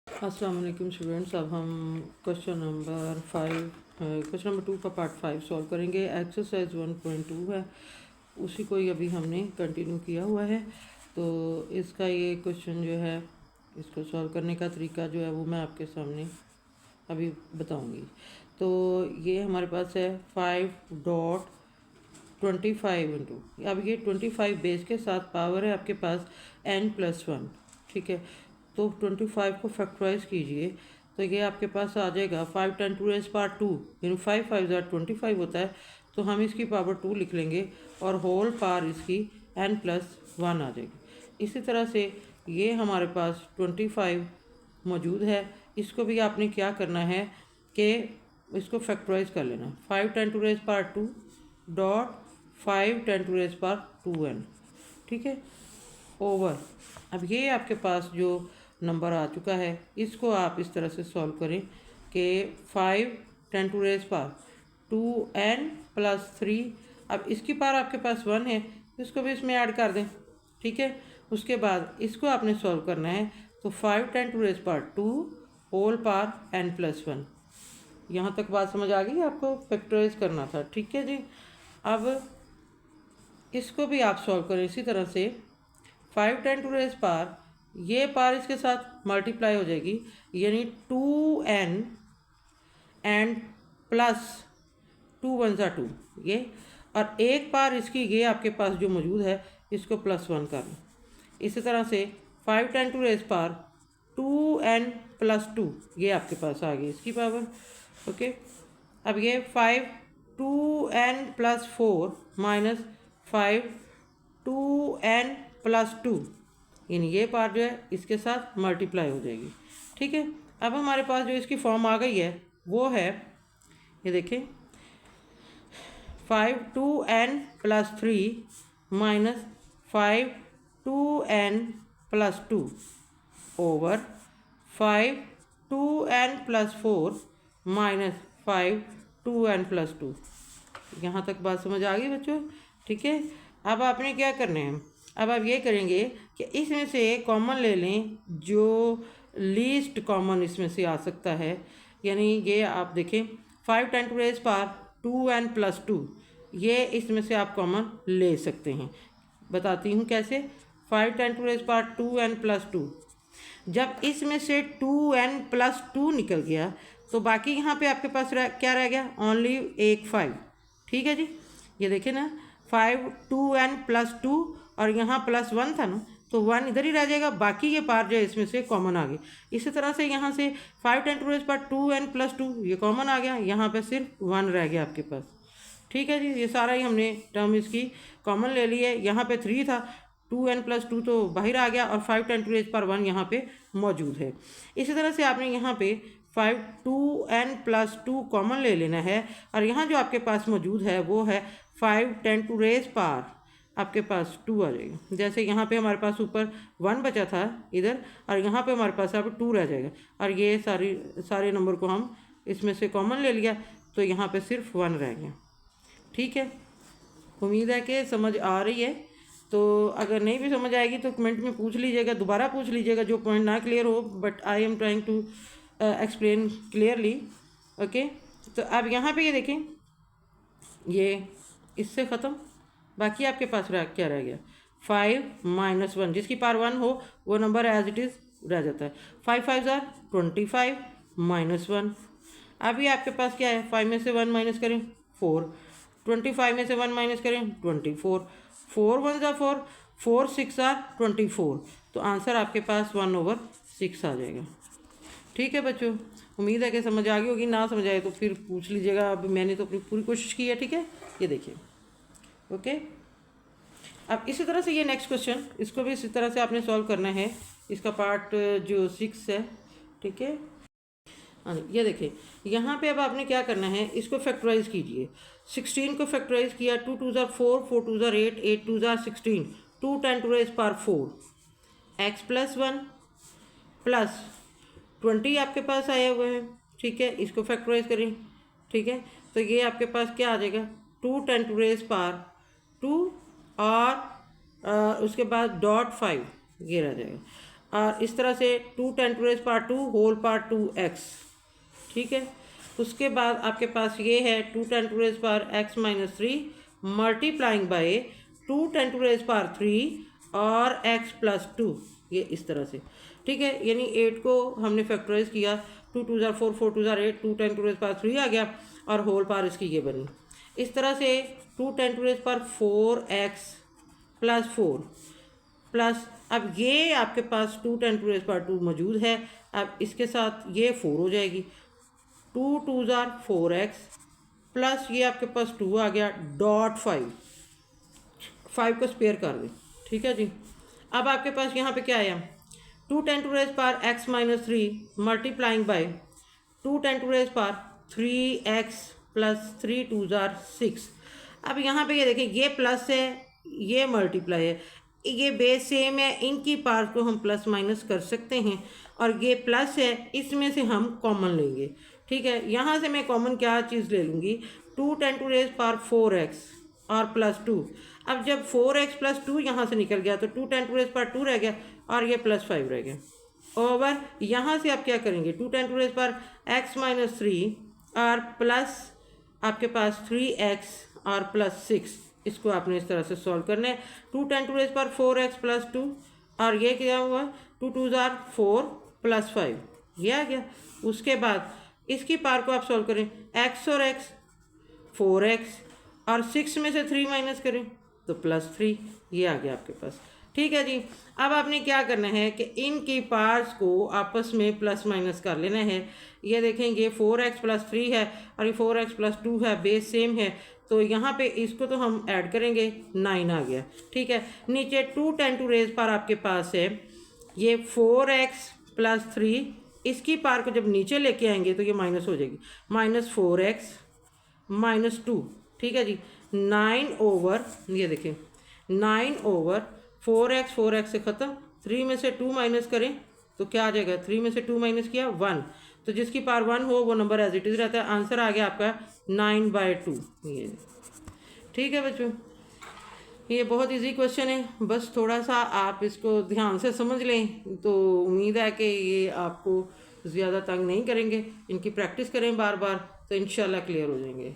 अस्सलाम वालेकुम स्टूडेंट्स। अब हम क्वेश्चन नंबर 2 का पार्ट 5 सॉल्व करेंगे। एक्सरसाइज 1.2 है, उसी को ही अभी हमने कंटिन्यू किया हुआ है। तो इसका ये क्वेश्चन जो है, इसको सॉल्व करने का तरीका जो है वो मैं आपके सामने अभी बताऊंगी। तो ये हमारे पास है 5.25 इंटू, अब ये 25 बेस के साथ पावर है आपके पास n+1, ठीक है। तो 25 को फैक्टराइज कीजिए तो ये आपके पास आ जाएगा 5 10 टू रेज़ पावर 2, यानी 5 5 25 होता है। तो हम इसकी पावर 2 लिख लेंगे और होल पावर इसकी n+1 आ जाएगी। इसी तरह से ये हमारे पास 25 मौजूद है, इसको भी आपने क्या करना है कि इसको फैक्टराइज कर लेना। 5 10 to raise power 2 dot 5 10 to raise power 2n, ठीक है, ओवर। अब ये आपके पास जो नंबर आ चुका है इसको आप इस तरह से सॉल्व करें कि 5 10 टू रेज़ पावर 2n+3। अब इसकी पावर आपके पास 1 है, इसको भी इसमें ऐड कर दें, ठीक है। उसके बाद इसको आपने सॉल्व करना है, तो 5 10 to raise power 2 whole power n+1। यहाँ तक बात समझ आ गई? आपको फैक्टराइज करना था, ठीक है जी। अब इसको भी आप सॉल्व करें इसी तरह से। 5 10 टू रेज़ पावर, ये पावर इसके साथ मल्टीप्लाई हो जाएगी, यानी 2n एंड प्लस 2 1 2 ये, और एक पावर इसकी ये आपके पास जो मौजूद है इसको +1 कर लो। इसी तरह से 5 10 टू रेज़ पावर 2n+2, ये आपके पास आ गई इसकी पावर, ओके। अब ये 5 2n+4 माइनस 5 2n+2, यानी ये पार्ट जो है इसके साथ मल्टीप्लाई हो जाएगी, ठीक है। अब हमारे पास जो इसकी फॉर्म आ गई है वो है, ये देखें, 5 2n+3 minus 5 2n+2 over 5 2n+4 minus 5 2n+2। यहाँ तक बात समझ आ गई बच्चों, ठीक है। अब आपने क्या करना है, अब आप ये करेंगे कि इसमें से कॉमन ले लें जो लीस्ट कॉमन इसमें से आ सकता है, यानी ये आप देखें 5 10 टू रेज़ पावर 2n+2, ये इसमें से आप कॉमन ले सकते हैं। बताती हूँ कैसे। 5 10 टू रेज़ पावर 2n+2, जब इसमें से 2n+2 निकल गया तो बाकी यहाँ पे आपके पास क्या रह गया, ओनली एक 5, ठीक है जी। ये देखें ना, 5 2n+2 और यहाँ +1 था ना, तो 1 इधर ही रह जाएगा, बाकी ये पार जो है इसमें से कॉमन आ गई। इसी तरह से यहाँ से 5 10 टू रेज़ पावर 2n+2 ये कॉमन आ गया, यहाँ पे सिर्फ 1 रह गया आपके पास, ठीक है जी। ये सारा ही हमने टर्म इसकी कॉमन ले ली है। यहाँ पे 3 था, 2n+2 तो बाहर आ गया, और 5 10 टू रेज़ पावर 1 यहाँ पे मौजूद है। इसी तरह से आपने यहाँ पे 5 2n+2 कॉमन ले लेना है, और यहाँ जो आपके पास मौजूद है वो है 5 10 टू रेज़ पावर आपके पास 2 आ जाएगा। जैसे यहाँ पे हमारे पास ऊपर 1 बचा था इधर, और यहाँ पे हमारे पास अब 2 रह जाएगा, और ये सारे नंबर को हम इसमें से कॉमन ले लिया, तो यहाँ पे सिर्फ 1 रह गया, ठीक है। उम्मीद है कि समझ आ रही है। तो अगर नहीं भी समझ आएगी तो कमेंट में पूछ लीजिएगा, दोबारा पूछ लीजिएगा जो पॉइंट ना क्लियर हो, but I am trying to explain clearly, okay. तो अब यहाँ पे ये देखें, ये इससे ख़त्म, बाकी आपके पास क्या रह गया, 5 - 1, जिसकी पावर 1 हो वो नंबर एज इट इज़ रह जाता है। 5 5 25 -1। अभी आपके पास क्या है, 5 में से 1 माइनस करें 4, 25 में से 1 माइनस करें 24, 4 1 4, 4 6 24, तो आंसर आपके पास 1/6 आ जाएगा, ठीक है बच्चों। उम्मीद है कि समझ आ गई होगी, ना समझ आए तो फिर पूछ लीजिएगा। अब मैंने तो अपनी पूरी कोशिश की है, ठीक है। ये देखिए, ओके। अब इसी तरह से ये नेक्स्ट क्वेश्चन, इसको भी इसी तरह से आपने सॉल्व करना है। इसका पार्ट जो 6 है, ठीक है। हाँ, ये देखिए, यहाँ पे अब आपने क्या करना है, इसको फैक्टराइज कीजिए। 16 को फैक्टराइज किया, 2 2 4, 4 2 8, 8 2 16, 2 10 to raise power 4, x+1 plus 20 आपके पास आया हुआ है, ठीक है। इसको फैक्टराइज करें, ठीक है। तो ये आपके पास क्या आ जाएगा, 2 10 टू रेज़ पावर 2 और उसके बाद .5 ये रह जाएगा। और इस तरह से 2 10⁻² होल पावर 2x, ठीक है। उसके बाद आपके पास ये है 2 10⁻x-3 मल्टीप्लाइंग बाय 2 10⁻³ और x+2, ये इस तरह से, ठीक है। यानी 8 को हमने फैक्टराइज किया, 2 2 ज़ार 4 4 2 ज़ार 8, 2 10⁻³ आ गया और होल पावर इसकी ये बनी। इस तरह से 2 10⁻4x+4 प्लस, अब ये आपके पास 2 10⁻² मौजूद है। अब इसके साथ ये 4 हो जाएगी, 2 2 ज़ार 4x प्लस ये आपके पास 2 आ गया डॉट 5 को स्पेयर कर दें, ठीक है जी। अब आपके पास यहाँ पे क्या आया, 2 10⁻x-3 multiplying by 2 10⁻3x plus 3 2 ज़ार 6। अब यहाँ पे ये देखिए, ये प्लस है, ये मल्टीप्लाई है, ये बेस सेम है, इनकी पार्ट को हम प्लस माइनस कर सकते हैं और ये प्लस है, इसमें से हम कॉमन लेंगे, ठीक है। यहाँ से मैं कॉमन क्या चीज़ ले लूँगी, 2 10⁻4x और प्लस 2। अब जब 4x प्लस 2 यहाँ से निकल गया तो 2 10⁻² रह गया और ये +5 रह गया ओवर। यहाँ से आप क्या करेंगे, 2 10⁻x-3 और प्लस आपके पास 3x और प्लस 6, इसको आपने इस तरह से सॉल्व करना है। 2 10⁻4x प्लस 2 और ये क्या हुआ, 2 2 ज़ार 4 प्लस 5, ये आ गया। उसके बाद इसकी पावर को आप सॉल्व करें, x और x 4x और 6 में से 3 माइनस करें तो +3, ये आ गया आपके पास, ठीक है जी। अब आपने क्या करना है कि इनकी पार्ट्स को आपस में प्लस माइनस कर लेना है। ये देखेंगे 4x प्लस 3 है और ये 4x प्लस 2 है, बेस सेम है, तो यहाँ पे इसको तो हम ऐड करेंगे, 9 आ गया, ठीक है। नीचे 2 10⁻⁴ पर आपके पास है ये 4x प्लस 3, इसकी पावर को जब नीचे लेके आएंगे तो ये माइनस हो जाएगी, -4x -2, ठीक है जी। 9 ओवर, ये देखें 9 ओवर 4x से ख़त्म, 3 में से 2 माइनस करें तो क्या आ जाएगा, 3 में से 2 माइनस किया 1, तो जिसकी पावर 1 हो वो नंबर एज इट इज़ रहता है। आंसर आ गया आपका 9/2, ये ठीक है बच्चों। ये बहुत इजी क्वेश्चन है, बस थोड़ा सा आप इसको ध्यान से समझ लें तो उम्मीद है कि ये आपको ज़्यादा तंग नहीं करेंगे। इनकी प्रैक्टिस करें बार बार तो इंशाल्लाह क्लियर हो जाएंगे।